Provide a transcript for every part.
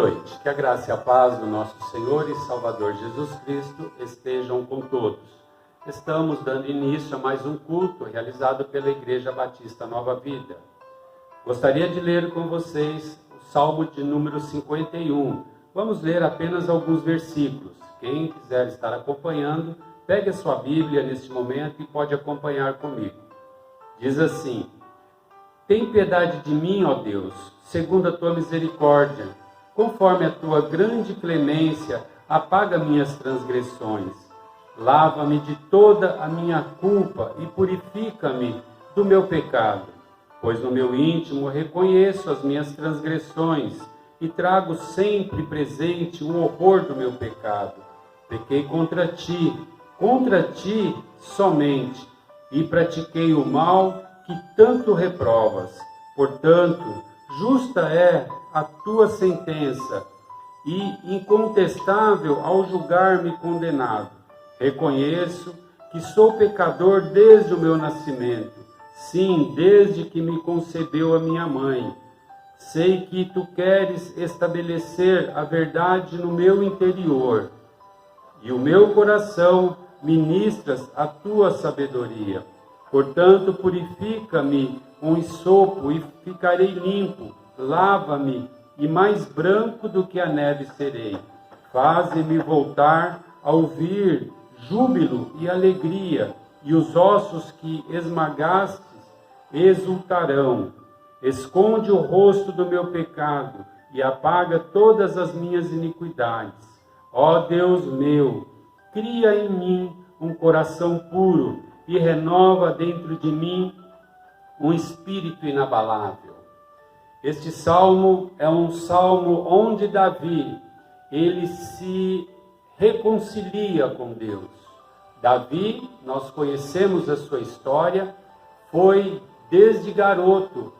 noite, que a graça e a paz do nosso Senhor e Salvador Jesus Cristo estejam com todos. Estamos dando início a mais um culto realizado pela Igreja Batista Nova Vida. Gostaria de ler com vocês o Salmo de número 51. Vamos ler apenas alguns versículos. Quem quiser estar acompanhando, pegue a sua Bíblia neste momento e pode acompanhar comigo. Diz assim: Tem piedade de mim, ó Deus, segundo a tua misericórdia. Conforme a tua grande clemência, apaga minhas transgressões. Lava-me de toda a minha culpa e purifica-me do meu pecado. Pois no meu íntimo reconheço as minhas transgressões e trago sempre presente o horror do meu pecado. Pequei contra ti somente, e pratiquei o mal que tanto reprovas. Portanto, justa é a tua sentença e incontestável ao julgar-me condenado. Reconheço que sou pecador desde o meu nascimento, sim, desde que me concebeu a minha mãe. Sei que tu queres estabelecer a verdade no meu interior, e o meu coração ministras a tua sabedoria. Portanto, purifica-me com esopo e ficarei limpo. Lava-me e mais branco do que a neve serei. Faze-me voltar a ouvir júbilo e alegria, e os ossos que esmagastes exultarão. Esconde o rosto do meu pecado e apaga todas as minhas iniquidades. Ó Deus meu, cria em mim um coração puro e renova dentro de mim um espírito inabalável. Este salmo é um salmo onde Davi, ele se reconcilia com Deus. Davi, nós conhecemos a sua história, foi desde garoto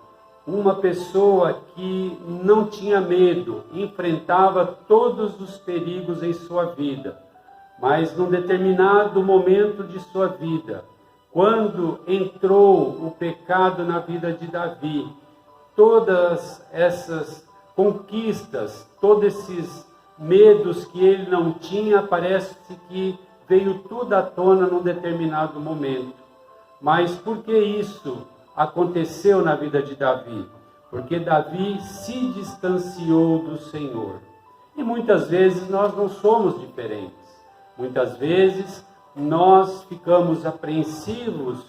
uma pessoa que não tinha medo, enfrentava todos os perigos em sua vida. Mas num determinado momento de sua vida, quando entrou o pecado na vida de Davi, todas essas conquistas, todos esses medos que ele não tinha, parece que veio tudo à tona num determinado momento. Mas por que isso aconteceu na vida de Davi? Porque Davi se distanciou do Senhor. E muitas vezes nós não somos diferentes. Muitas vezes nós ficamos apreensivos,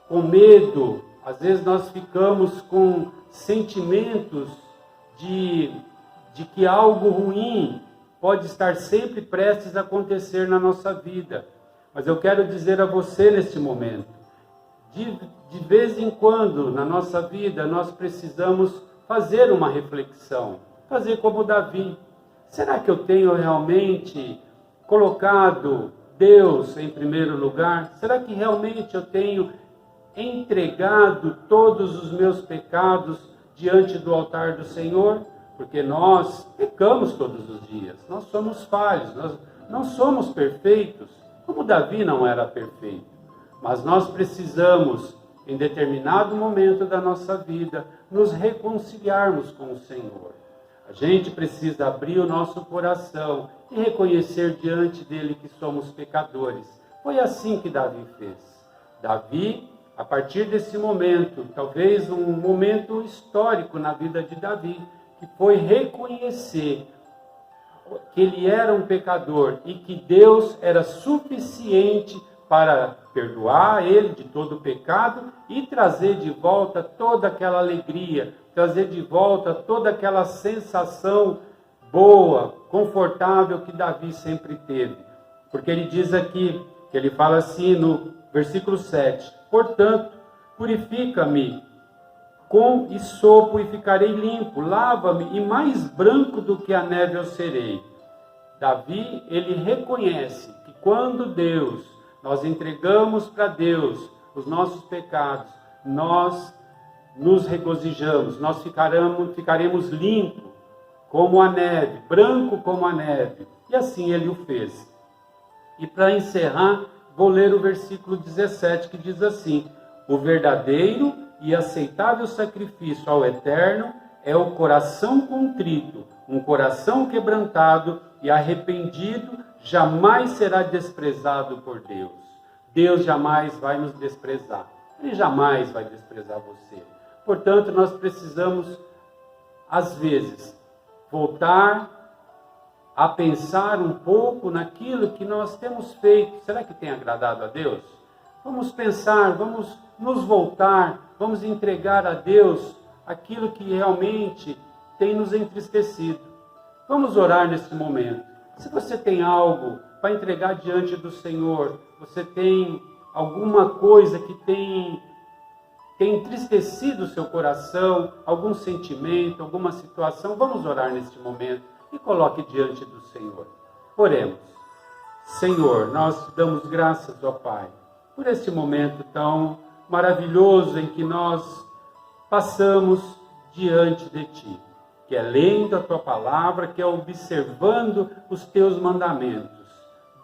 com medo, às vezes nós ficamos com sentimentos de que algo ruim pode estar sempre prestes a acontecer na nossa vida. Mas eu quero dizer a você neste momento, de vez em quando na nossa vida nós precisamos fazer uma reflexão, fazer como Davi. Será que eu tenho realmente colocado Deus em primeiro lugar? Será que realmente eu tenho entregado todos os meus pecados diante do altar do Senhor? Porque nós pecamos todos os dias, nós somos falhos, nós não somos perfeitos, como Davi não era perfeito. Mas nós precisamos, em determinado momento da nossa vida, nos reconciliarmos com o Senhor. A gente precisa abrir o nosso coração e reconhecer diante dele que somos pecadores. Foi assim que Davi fez. Davi, a partir desse momento, talvez um momento histórico na vida de Davi, que foi reconhecer que ele era um pecador e que Deus era suficiente para perdoar ele de todo o pecado e trazer de volta toda aquela alegria, trazer de volta toda aquela sensação boa, confortável que Davi sempre teve. Porque ele diz aqui, que ele fala assim no versículo 7, portanto, purifica-me com esopo e ficarei limpo, lava-me e mais branco do que a neve eu serei. Davi, ele reconhece que quando nós entregamos para Deus os nossos pecados, nós nos regozijamos, nós ficaremos limpos como a neve, branco como a neve. E assim ele o fez. E para encerrar, vou ler o versículo 17, que diz assim: o verdadeiro e aceitável sacrifício ao Eterno é o coração contrito, Um coração quebrantado e arrependido jamais será desprezado por Deus. Deus jamais vai nos desprezar. Ele jamais vai desprezar você. Portanto, nós precisamos, às vezes, voltar a pensar um pouco naquilo que nós temos feito. Será que tem agradado a Deus? Vamos pensar, vamos nos voltar, vamos entregar a Deus aquilo que realmente tem nos entristecido. Vamos orar nesse momento. Se você tem algo para entregar diante do Senhor, você tem alguma coisa que tem entristecido o seu coração, algum sentimento, alguma situação, vamos orar neste momento e coloque diante do Senhor. Oremos. Senhor, nós te damos graças, ó Pai, por este momento tão maravilhoso em que nós passamos diante de Ti, que é lendo a Tua palavra, que é observando os Teus mandamentos.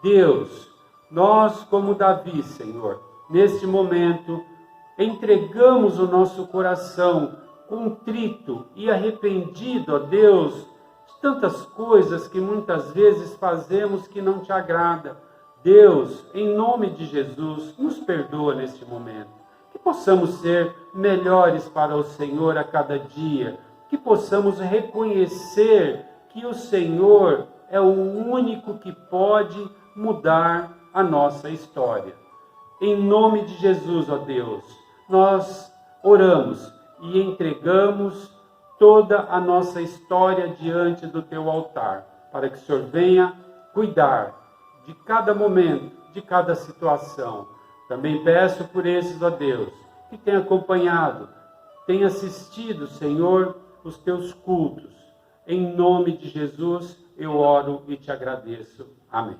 Deus, nós como Davi, Senhor, neste momento, entregamos o nosso coração contrito e arrependido, ó Deus, de tantas coisas que muitas vezes fazemos que não Te agrada. Deus, em nome de Jesus, nos perdoa neste momento. Que possamos ser melhores para o Senhor a cada dia. Que possamos reconhecer que o Senhor é o único que pode mudar a nossa história. Em nome de Jesus, ó Deus, nós oramos e entregamos toda a nossa história diante do Teu altar, para que o Senhor venha cuidar de cada momento, de cada situação. Também peço por esses, ó Deus, que têm acompanhado, têm assistido, Senhor, os Teus cultos. Em nome de Jesus, eu oro e Te agradeço. Amém.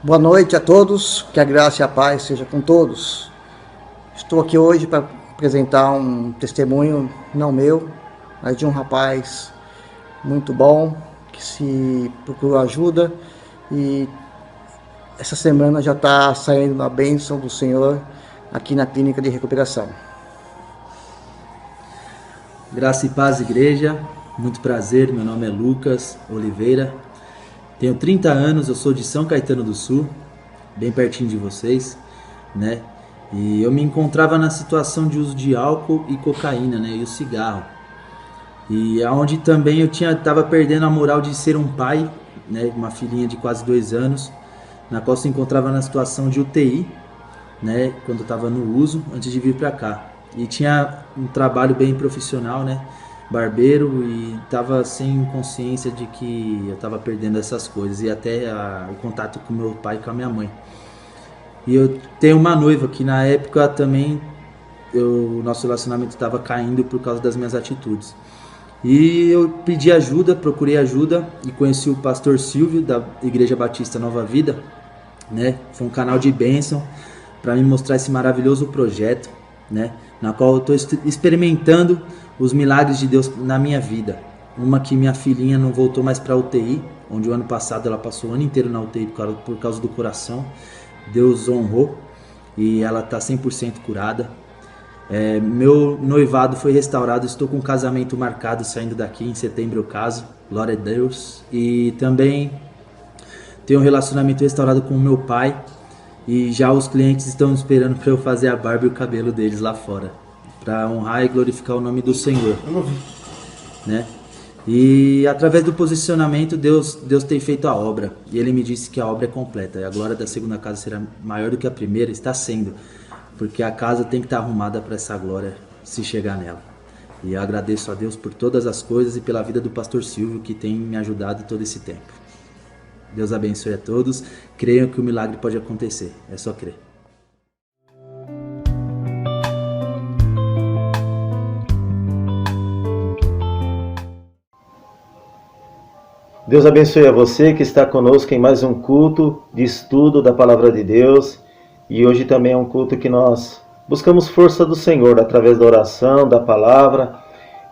Boa noite a todos, que a graça e a paz seja com todos. Estou aqui hoje para apresentar um testemunho, não meu, mas de um rapaz muito bom, que se procurou ajuda e essa semana já está saindo a bênção do Senhor aqui na clínica de recuperação. Graça e paz, igreja, muito prazer, meu nome é Lucas Oliveira. Tenho 30 anos, eu sou de São Caetano do Sul, bem pertinho de vocês, né? E eu me encontrava na situação de uso de álcool e cocaína, né? E o cigarro. E aonde também eu estava perdendo a moral de ser um pai, né? Uma filhinha de quase 2 anos, na qual se encontrava na situação de UTI, né? Quando eu estava no uso, antes de vir para cá. E tinha um trabalho bem profissional, né? Barbeiro, e estava sem consciência de que eu estava perdendo essas coisas e até o contato com meu pai e com a minha mãe. E eu tenho uma noiva que na época também o nosso relacionamento estava caindo por causa das minhas atitudes. E eu pedi ajuda, procurei ajuda e conheci o pastor Silvio da Igreja Batista Nova Vida, né? Foi um canal de bênção para me mostrar esse maravilhoso projeto, né? Na qual eu estou experimentando os milagres de Deus na minha vida, Uma que minha filhinha não voltou mais para UTI, onde o ano passado ela passou o ano inteiro na UTI por causa do coração. Deus honrou e ela está 100% curada. Meu noivado foi restaurado, estou com um casamento marcado saindo daqui, em setembro eu caso, glória a Deus. E também tenho um relacionamento restaurado com o meu pai, e já os clientes estão esperando para eu fazer a barba e o cabelo deles lá fora, para honrar e glorificar o nome do Senhor, né? E através do posicionamento Deus tem feito a obra, e Ele me disse que a obra é completa, e a glória da segunda casa será maior do que a primeira, está sendo, porque a casa tem que estar arrumada para essa glória se chegar nela. E eu agradeço a Deus por todas as coisas e pela vida do pastor Silvio, que tem me ajudado todo esse tempo. Deus abençoe a todos. Creiam que o milagre pode acontecer. É só crer. Deus abençoe a você que está conosco em mais um culto de estudo da Palavra de Deus. E hoje também é um culto que nós buscamos força do Senhor através da oração, da palavra.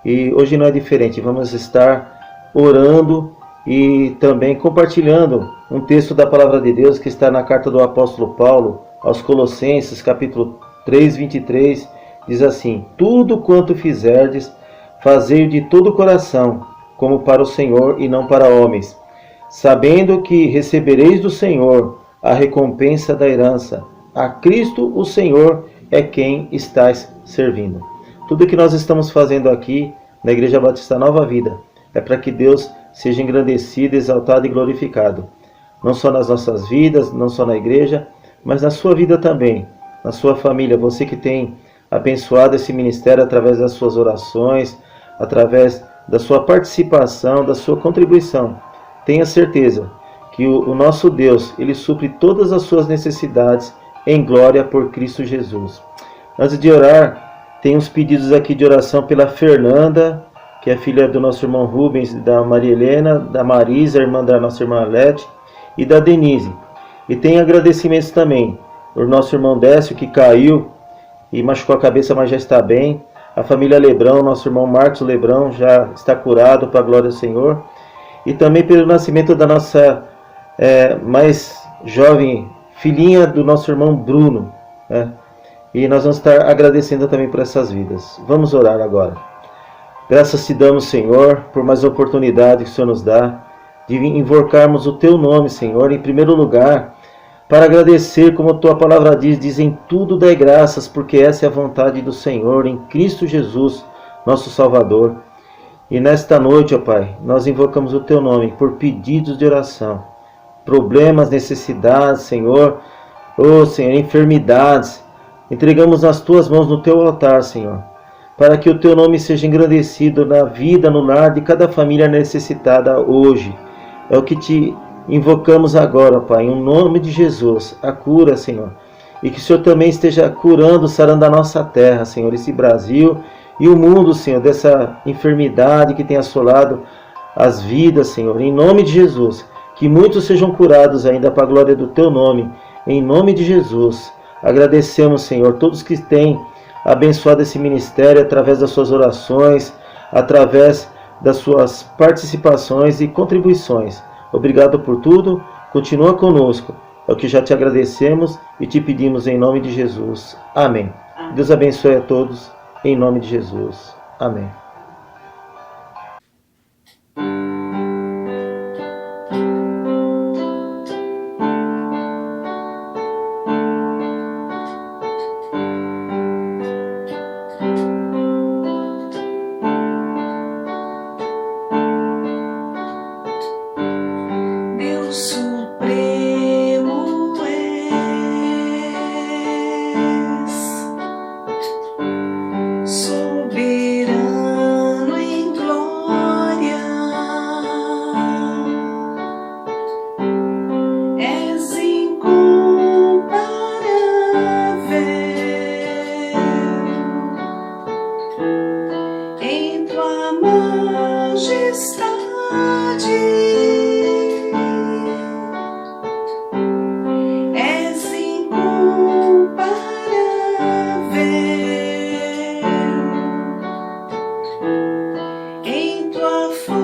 E hoje não é diferente. Vamos estar orando e também compartilhando um texto da Palavra de Deus que está na carta do apóstolo Paulo aos Colossenses, capítulo 3, 23, diz assim: tudo quanto fizerdes, fazei de todo o coração, como para o Senhor e não para homens, sabendo que recebereis do Senhor a recompensa da herança. A Cristo o Senhor é quem estáis servindo. Tudo que nós estamos fazendo aqui na Igreja Batista Nova Vida é para que Deus seja engrandecido, exaltado e glorificado. Não só nas nossas vidas, não só na igreja, mas na sua vida também, na sua família. Você que tem abençoado esse ministério através das suas orações, através da sua participação, da sua contribuição. Tenha certeza que o nosso Deus, Ele supre todas as suas necessidades em glória por Cristo Jesus. Antes de orar, tem uns pedidos aqui de oração pela Fernanda, que é filha do nosso irmão Rubens, da Maria Helena, da Marisa, irmã da nossa irmã Lete, e da Denise. E tem agradecimentos também por nosso irmão Décio, que caiu e machucou a cabeça, mas já está bem. A família Lebrão, nosso irmão Marcos Lebrão, já está curado para a glória do Senhor. E também pelo nascimento da nossa mais jovem filhinha do nosso irmão Bruno, né? E nós vamos estar agradecendo também por essas vidas. Vamos orar agora. Graças te damos, Senhor, por mais oportunidade que o Senhor nos dá de invocarmos o Teu nome, Senhor, em primeiro lugar, para agradecer, como a Tua palavra diz em tudo dai graças, porque essa é a vontade do Senhor, em Cristo Jesus, nosso Salvador. E nesta noite, ó Pai, nós invocamos o Teu nome por pedidos de oração, problemas, necessidades, Senhor, Senhor, enfermidades. Entregamos nas Tuas mãos no Teu altar, Senhor, para que o Teu nome seja engrandecido na vida, no lar de cada família necessitada hoje. É o que te invocamos agora, Pai, em nome de Jesus, a cura, Senhor. E que o Senhor também esteja curando, sarando a nossa terra, Senhor, esse Brasil e o mundo, Senhor, dessa enfermidade que tem assolado as vidas, Senhor. Em nome de Jesus, que muitos sejam curados ainda para a glória do Teu nome. Em nome de Jesus, agradecemos, Senhor, todos que têm abençoado esse ministério através das suas orações, através das suas participações e contribuições. Obrigado por tudo, continua conosco. É o que já te agradecemos e te pedimos em nome de Jesus. Amém. Deus abençoe a todos, em nome de Jesus. Amém. Em tua força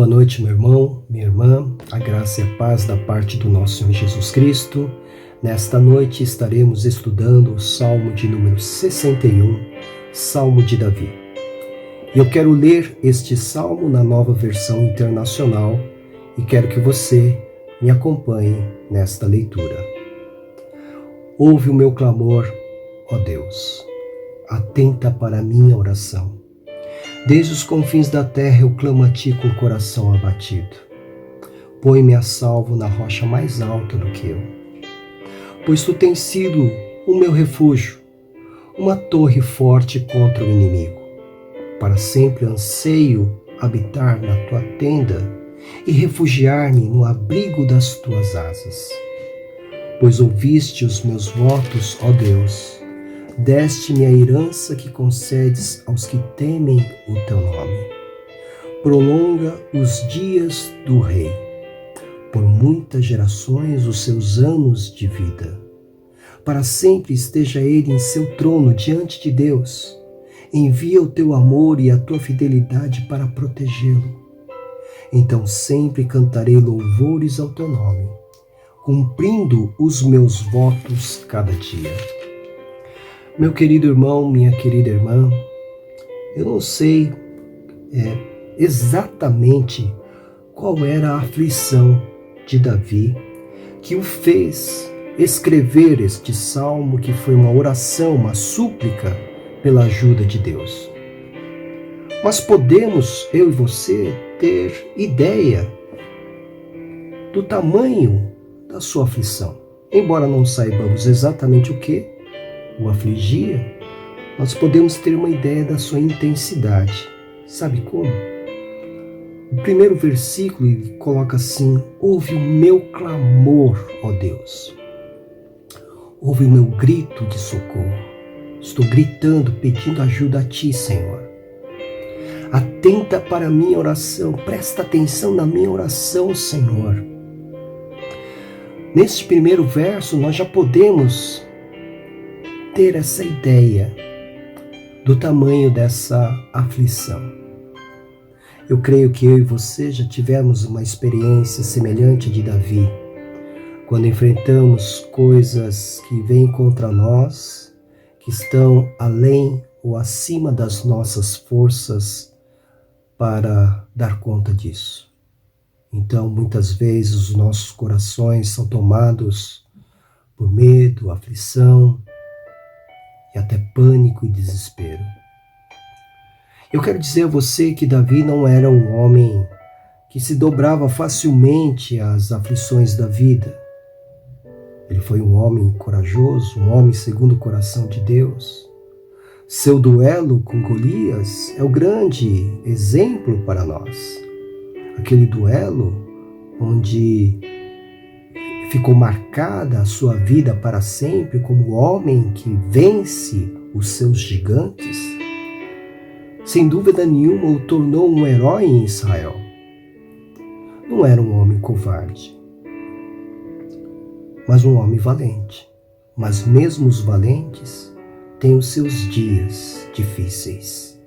Boa noite, meu irmão, minha irmã, a graça e a paz da parte do nosso Senhor Jesus Cristo. Nesta noite estaremos estudando o Salmo de número 61, Salmo de Davi. E eu quero ler este salmo na Nova Versão Internacional e quero que você me acompanhe nesta leitura. Ouve o meu clamor, ó Deus, atenta para a minha oração. Desde os confins da terra eu clamo a ti com o coração abatido. Põe-me a salvo na rocha mais alta do que eu. Pois tu tens sido o meu refúgio, uma torre forte contra o inimigo. Para sempre anseio habitar na tua tenda e refugiar-me no abrigo das tuas asas. Pois ouviste os meus votos, ó Deus, deste-me a herança que concedes aos que temem o teu nome. Prolonga os dias do rei, por muitas gerações os seus anos de vida. Para sempre esteja ele em seu trono diante de Deus. Envia o teu amor e a tua fidelidade para protegê-lo. Então sempre cantarei louvores ao teu nome, cumprindo os meus votos cada dia. Meu querido irmão, minha querida irmã, eu não sei exatamente qual era a aflição de Davi que o fez escrever este salmo, que foi uma oração, uma súplica pela ajuda de Deus. Mas podemos, eu e você, ter ideia do tamanho da sua aflição. Embora não saibamos exatamente o que o afligia, nós podemos ter uma ideia da sua intensidade. Sabe como? O primeiro versículo ele coloca assim: ouve o meu clamor, ó Deus. Ouve o meu grito de socorro. Estou gritando, pedindo ajuda a ti, Senhor. Atenta para a minha oração, presta atenção na minha oração, Senhor. Neste primeiro verso, nós já podemos ter essa ideia do tamanho dessa aflição. Eu creio que eu e você já tivemos uma experiência semelhante de Davi, quando enfrentamos coisas que vêm contra nós, que estão além ou acima das nossas forças para dar conta disso. Então, muitas vezes, os nossos corações são tomados por medo, aflição, e até pânico e desespero. Eu quero dizer a você que Davi não era um homem que se dobrava facilmente às aflições da vida. Ele foi um homem corajoso, um homem segundo o coração de Deus. Seu duelo com Golias é o grande exemplo para nós. Aquele duelo onde ficou marcada a sua vida para sempre como homem que vence os seus gigantes. Sem dúvida nenhuma, o tornou um herói em Israel. Não era um homem covarde, mas um homem valente. Mas mesmo os valentes têm os seus dias difíceis,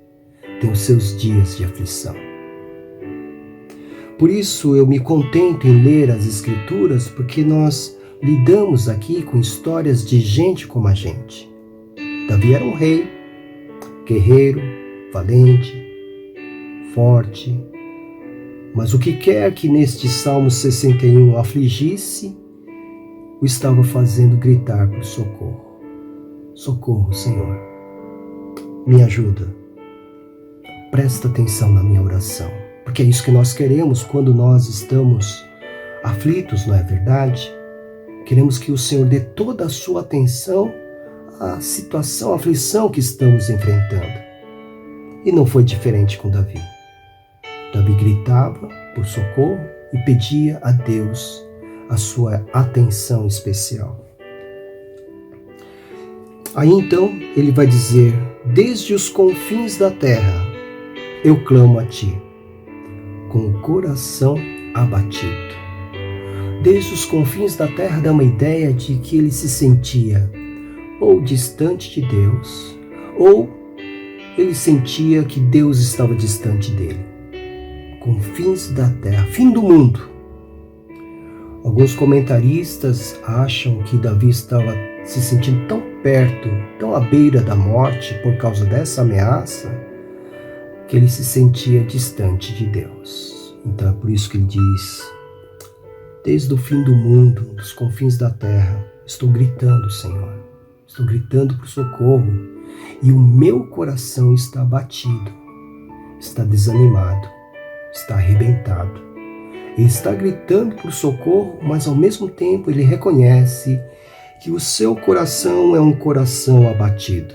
têm os seus dias de aflição. Por isso eu me contento em ler as Escrituras, porque nós lidamos aqui com histórias de gente como a gente. Davi era um rei, guerreiro, valente, forte, mas o que quer que neste Salmo 61 afligisse, o estava fazendo gritar por socorro. Socorro, Senhor, me ajuda, presta atenção na minha oração. Porque é isso que nós queremos quando nós estamos aflitos, não é verdade? Queremos que o Senhor dê toda a sua atenção à situação, à aflição que estamos enfrentando. E não foi diferente com Davi. Davi gritava por socorro e pedia a Deus a sua atenção especial. Aí então ele vai dizer: desde os confins da terra eu clamo a ti, com o coração abatido. Desde os confins da terra dá uma ideia de que ele se sentia ou distante de Deus, ou ele sentia que Deus estava distante dele. confins da terra, fim do mundo. Alguns comentaristas acham que Davi estava se sentindo tão perto, tão à beira da morte por causa dessa ameaça, que ele se sentia distante de Deus. Então é por isso que ele diz: desde o fim do mundo, dos confins da terra, estou gritando, Senhor. Estou gritando por socorro e o meu coração está abatido, está desanimado, está arrebentado. Ele está gritando por socorro, mas ao mesmo tempo ele reconhece que o seu coração é um coração abatido.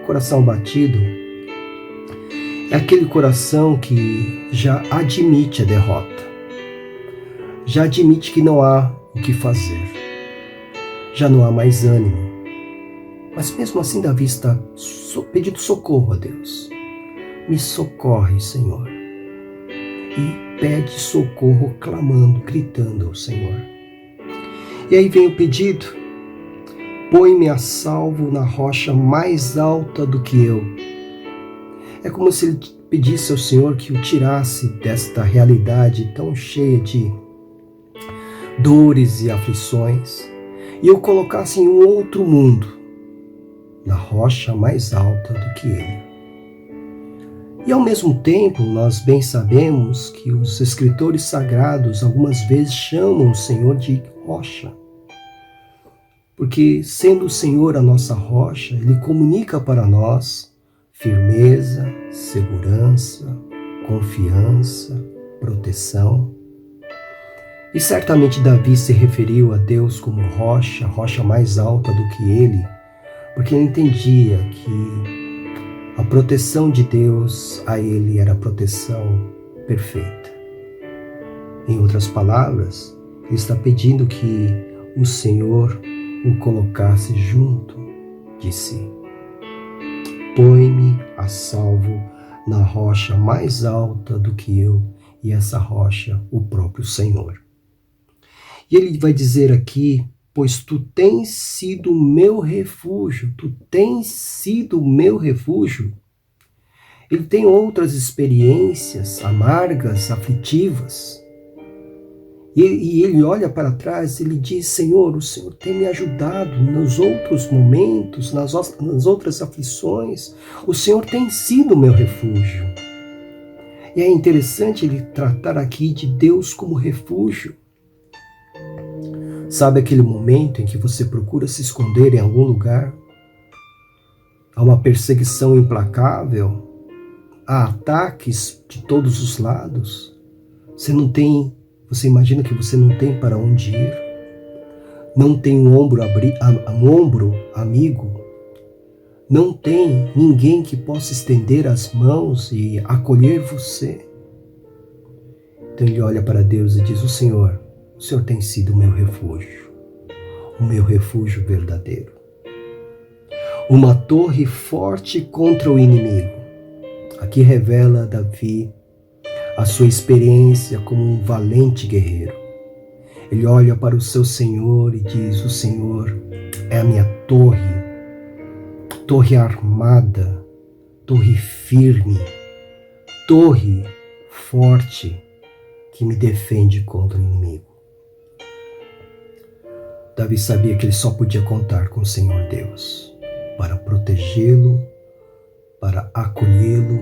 Coração abatido é aquele coração que já admite a derrota, já admite que não há o que fazer, já não há mais ânimo. Mas mesmo assim Davi está pedindo socorro a Deus. Me socorre, Senhor. E pede socorro clamando, gritando ao Senhor. E aí vem o pedido: põe-me a salvo na rocha mais alta do que eu. É como se ele pedisse ao Senhor que o tirasse desta realidade tão cheia de dores e aflições e o colocasse em um outro mundo, na rocha mais alta do que ele. E ao mesmo tempo, nós bem sabemos que os escritores sagrados algumas vezes chamam o Senhor de rocha. Porque sendo o Senhor a nossa rocha, Ele comunica para nós firmeza, segurança, confiança, proteção. E certamente Davi se referiu a Deus como rocha, rocha mais alta do que ele, porque ele entendia que a proteção de Deus a ele era a proteção perfeita. Em outras palavras, ele está pedindo que o Senhor o colocasse junto de si. Põe-me a salvo na rocha mais alta do que eu, e essa rocha, o próprio Senhor. E ele vai dizer aqui: pois tu tens sido meu refúgio, tu tens sido meu refúgio. Ele tem outras experiências amargas, aflitivas. E ele olha para trás, ele diz: Senhor, o Senhor tem me ajudado nos outros momentos, nas outras aflições. O Senhor tem sido meu refúgio. E é interessante ele tratar aqui de Deus como refúgio. Sabe aquele momento em que você procura se esconder em algum lugar? Há uma perseguição implacável, há ataques de todos os lados. Você imagina que você não tem para onde ir, não tem um ombro amigo, não tem ninguém que possa estender as mãos e acolher você. Então ele olha para Deus e diz: o Senhor tem sido o meu refúgio verdadeiro. Uma torre forte contra o inimigo. Aqui revela Davi a sua experiência como um valente guerreiro. Ele olha para o seu Senhor e diz: o Senhor é a minha torre armada, torre firme, torre forte que me defende contra o inimigo. Davi sabia que ele só podia contar com o Senhor Deus para protegê-lo, para acolhê-lo,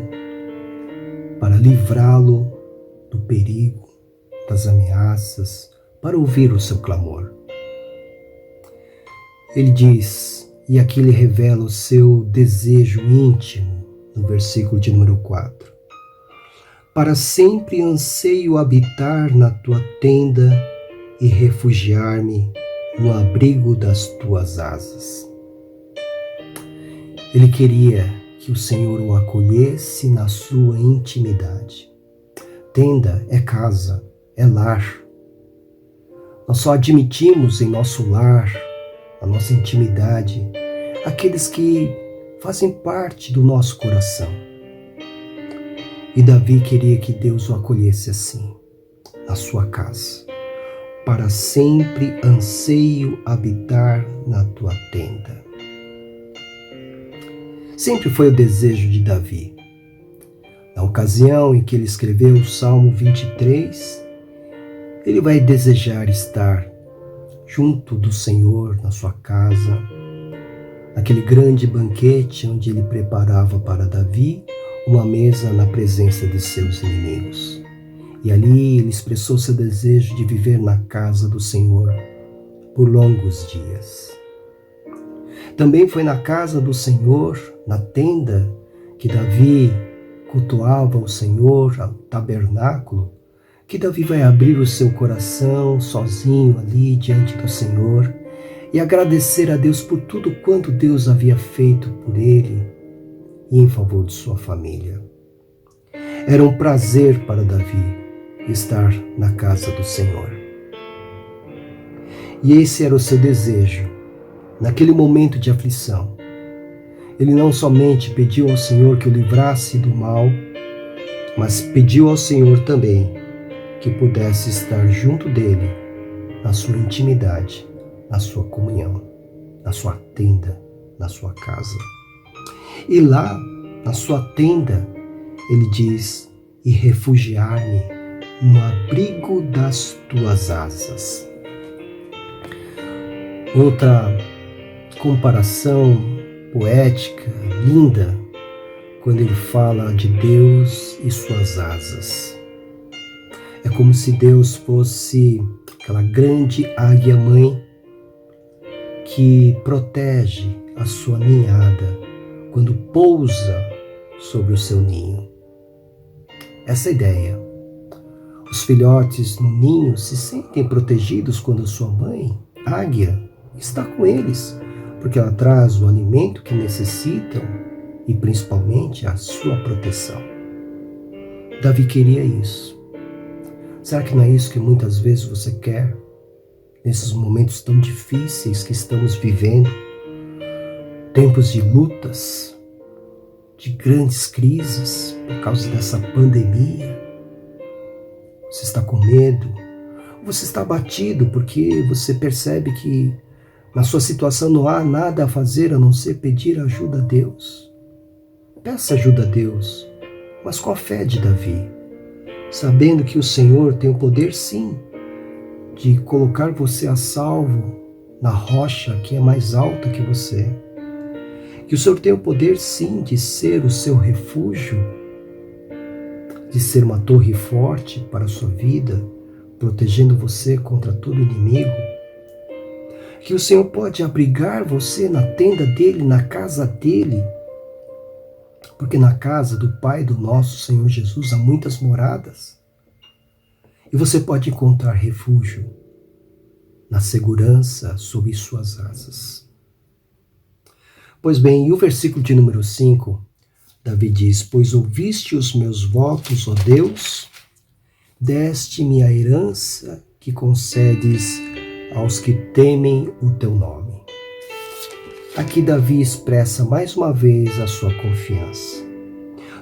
para livrá-lo do perigo, das ameaças, para ouvir o seu clamor. Ele diz, e aqui ele revela o seu desejo íntimo, no versículo de número 4. Para sempre anseio habitar na tua tenda e refugiar-me no abrigo das tuas asas. Ele queria que o Senhor o acolhesse na sua intimidade. Tenda é casa, é lar. Nós só admitimos em nosso lar, na nossa intimidade, aqueles que fazem parte do nosso coração. E Davi queria que Deus o acolhesse assim, na sua casa. Para sempre anseio habitar na tua tenda. Sempre foi o desejo de Davi. Na ocasião em que ele escreveu o Salmo 23, ele vai desejar estar junto do Senhor na sua casa, aquele grande banquete onde ele preparava para Davi uma mesa na presença de seus inimigos. E ali ele expressou seu desejo de viver na casa do Senhor por longos dias. Também foi na casa do Senhor, na tenda que Davi cultuava o Senhor, ao tabernáculo, que Davi vai abrir o seu coração sozinho ali diante do Senhor e agradecer a Deus por tudo quanto Deus havia feito por ele e em favor de sua família. Era um prazer para Davi estar na casa do Senhor. E esse era o seu desejo, naquele momento de aflição. Ele não somente pediu ao Senhor que o livrasse do mal, mas pediu ao Senhor também que pudesse estar junto dele, na sua intimidade, na sua comunhão, na sua tenda, na sua casa. E lá, na sua tenda, ele diz: e refugiar-me no abrigo das tuas asas. Outra comparação poética, linda, quando ele fala de Deus e suas asas. É como se Deus fosse aquela grande águia-mãe que protege a sua ninhada quando pousa sobre o seu ninho. Essa ideia. Os filhotes no ninho se sentem protegidos quando sua mãe, águia, está com eles, porque ela traz o alimento que necessitam e principalmente a sua proteção. Davi queria isso. Será que não é isso que muitas vezes você quer? Nesses momentos tão difíceis que estamos vivendo, tempos de lutas, de grandes crises por causa dessa pandemia. Você está com medo, você está abatido porque você percebe que na sua situação não há nada a fazer a não ser pedir ajuda a Deus. Peça ajuda a Deus, mas com a fé de Davi, sabendo que o Senhor tem o poder sim de colocar você a salvo na rocha que é mais alta que você. Que o Senhor tem o poder sim de ser o seu refúgio, de ser uma torre forte para a sua vida, protegendo você contra todo inimigo. Que o Senhor pode abrigar você na tenda dele, na casa dele, porque na casa do Pai do nosso Senhor Jesus há muitas moradas. E você pode encontrar refúgio na segurança sob suas asas. Pois bem, e o versículo de número 5, Davi diz: pois ouviste os meus votos, ó Deus, deste-me a herança que concedes aos que temem o teu nome. Aqui Davi expressa mais uma vez a sua confiança.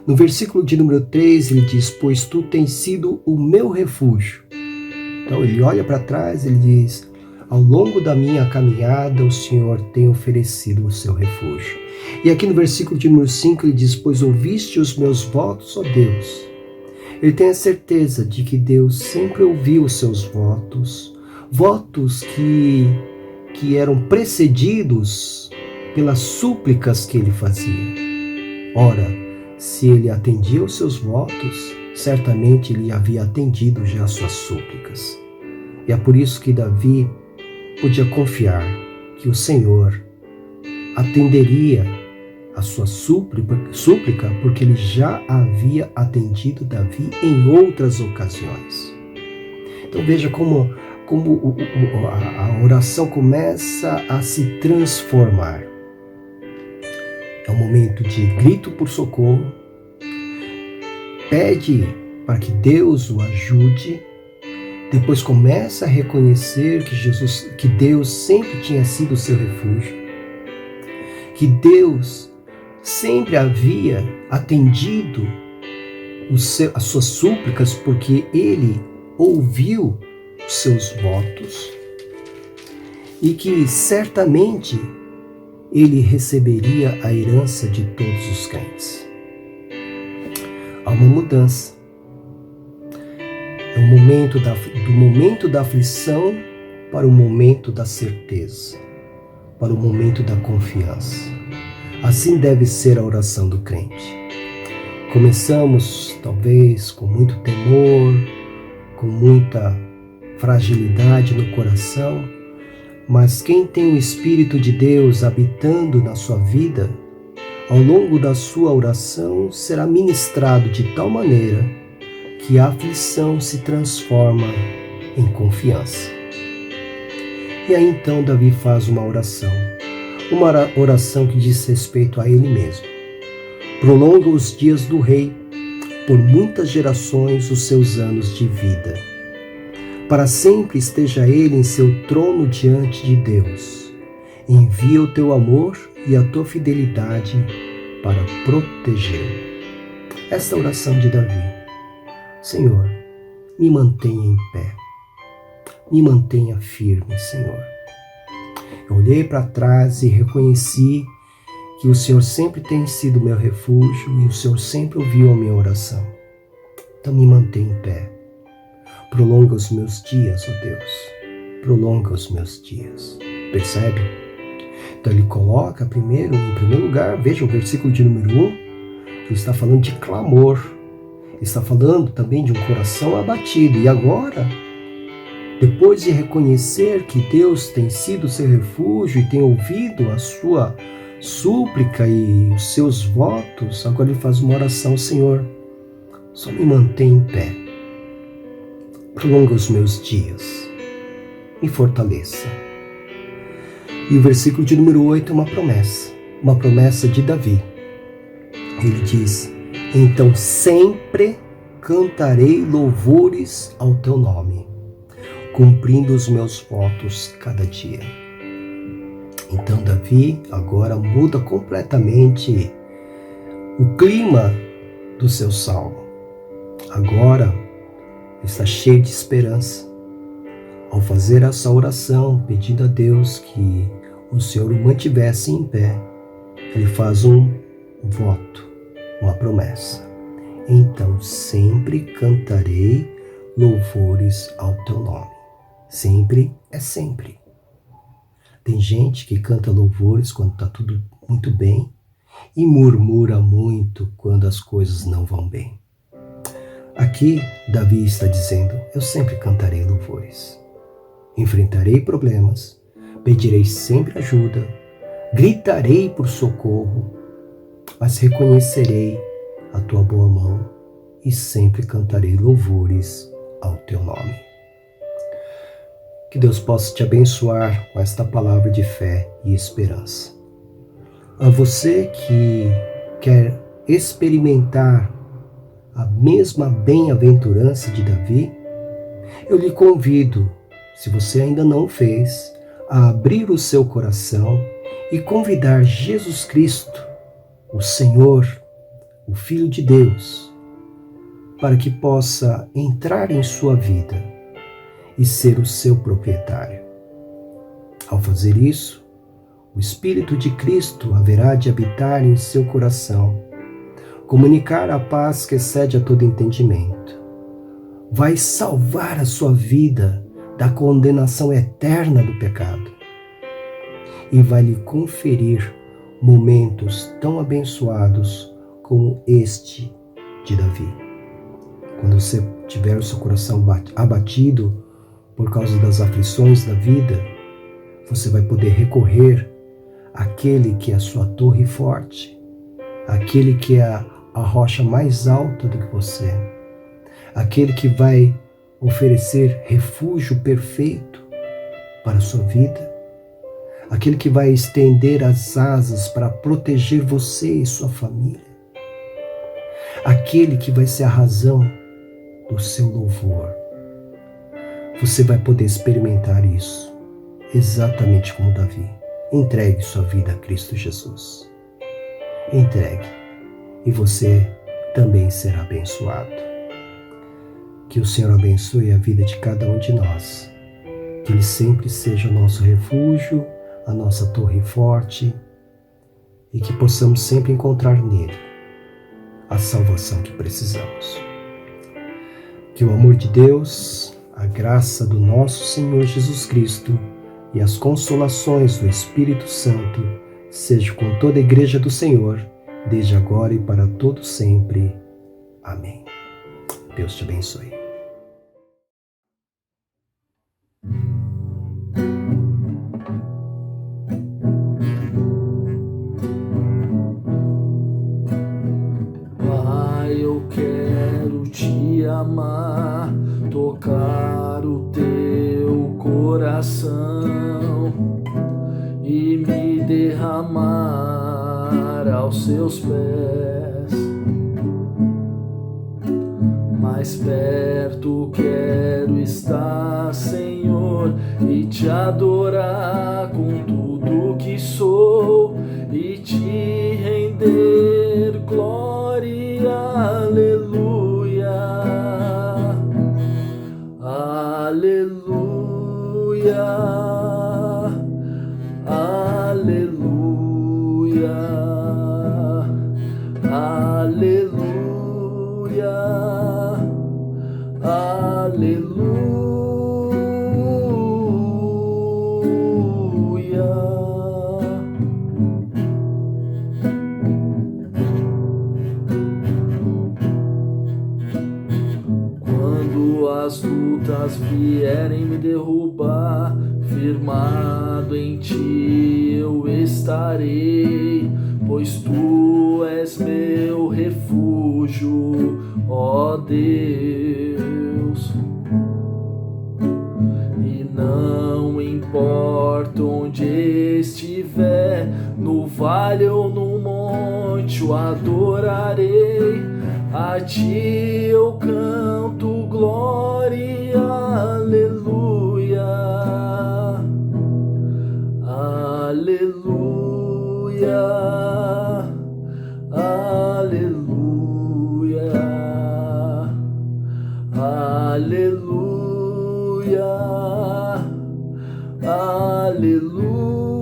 No versículo de número 3 ele diz: pois tu tens sido o meu refúgio. Então ele olha para trás, ele diz: ao longo da minha caminhada o Senhor tem oferecido o seu refúgio. E aqui no versículo de número 5 ele diz: pois ouviste os meus votos, ó Deus. Ele tem a certeza de que Deus sempre ouviu os seus votos, votos que eram precedidos pelas súplicas que ele fazia. Ora, se ele atendia os seus votos, certamente ele havia atendido já as suas súplicas. E é por isso que Davi podia confiar que o Senhor atenderia a sua súplica, porque ele já havia atendido Davi em outras ocasiões. Então veja como a oração começa a se transformar. É um momento de grito por socorro, pede para que Deus o ajude, depois começa a reconhecer que Deus sempre tinha sido o seu refúgio, que Deus sempre havia atendido as suas súplicas, porque Ele ouviu os seus votos e que certamente Ele receberia a herança de todos os crentes. há uma mudança. É o momento do momento da aflição para o momento da certeza, para o momento da confiança. Assim deve ser a oração do crente. Começamos, talvez, com muito temor, com muita fragilidade no coração, mas quem tem o Espírito de Deus habitando na sua vida, ao longo da sua oração será ministrado de tal maneira que a aflição se transforma em confiança. E aí então Davi faz uma oração que diz respeito a ele mesmo. Prolonga os dias do rei, por muitas gerações os seus anos de vida. Para sempre esteja ele em seu trono diante de Deus. Envia o teu amor e a tua fidelidade para protegê-lo. Esta oração de Davi. Senhor, me mantenha em pé. Me mantenha firme, Senhor. Eu olhei para trás e reconheci que o Senhor sempre tem sido meu refúgio e o Senhor sempre ouviu a minha oração. Então me mantenha em pé. Prolonga os meus dias, ó Deus. Prolonga os meus dias. Percebe? Então ele coloca em primeiro lugar, veja o versículo de número 1, que está falando de clamor. Está falando também de um coração abatido. E agora, depois de reconhecer que Deus tem sido seu refúgio e tem ouvido a sua súplica e os seus votos, agora ele faz uma oração: Senhor, só me mantém em pé. Prolonga os meus dias. Me fortaleça. E o versículo de número 8 é uma promessa de Davi. Ele diz: então sempre cantarei louvores ao teu nome, cumprindo os meus votos cada dia. Então Davi agora muda completamente o clima do seu salmo. Agora está cheio de esperança. Ao fazer essa oração, pedindo a Deus que o Senhor o mantivesse em pé, ele faz um voto, uma promessa. Então sempre cantarei louvores ao teu nome. Sempre é sempre. Tem gente que canta louvores quando está tudo muito bem e murmura muito quando as coisas não vão bem. Aqui Davi está dizendo: eu sempre cantarei louvores. Enfrentarei problemas, pedirei sempre ajuda, gritarei por socorro, mas reconhecerei a tua boa mão e sempre cantarei louvores ao teu nome. Que Deus possa te abençoar com esta palavra de fé e esperança. A você que quer experimentar a mesma bem-aventurança de Davi, eu lhe convido, se você ainda não o fez, a abrir o seu coração e convidar Jesus Cristo, o Senhor, o Filho de Deus, para que possa entrar em sua vida e ser o seu proprietário. Ao fazer isso, o Espírito de Cristo haverá de habitar em seu coração, comunicar a paz que excede a todo entendimento. Vai salvar a sua vida da condenação eterna do pecado e vai lhe conferir momentos tão abençoados como este de Davi. Quando você tiver o seu coração abatido por causa das aflições da vida, você vai poder recorrer àquele que é a sua torre forte, aquele que é a rocha mais alta do que você, aquele que vai oferecer refúgio perfeito para a sua vida, aquele que vai estender as asas para proteger você e sua família, aquele que vai ser a razão do seu louvor. Você vai poder experimentar isso, exatamente como Davi. Entregue sua vida a Cristo Jesus. Entregue, e você também será abençoado. Que o Senhor abençoe a vida de cada um de nós. Que Ele sempre seja o nosso refúgio, a nossa torre forte, e que possamos sempre encontrar nele a salvação que precisamos. Que o amor de Deus, a graça do nosso Senhor Jesus Cristo e as consolações do Espírito Santo sejam com toda a Igreja do Senhor, desde agora e para todo sempre. Amém. Deus te abençoe. Pai, eu quero te amar, tocar o teu coração e me derramar aos seus pés. Mais perto quero estar, Senhor, e te adorar com tudo que sou e te render glória, aleluia, aleluia, aleluia, aleluia, aleluia. Quando as lutas vierem me derrubar, firmado em ti eu estarei, pois tu és meu refúgio, ó Deus. E não importa onde estiver, no vale ou no monte, eu adorarei. A ti eu canto glória, aleluia, aleluia, aleluia, aleluia, aleluia.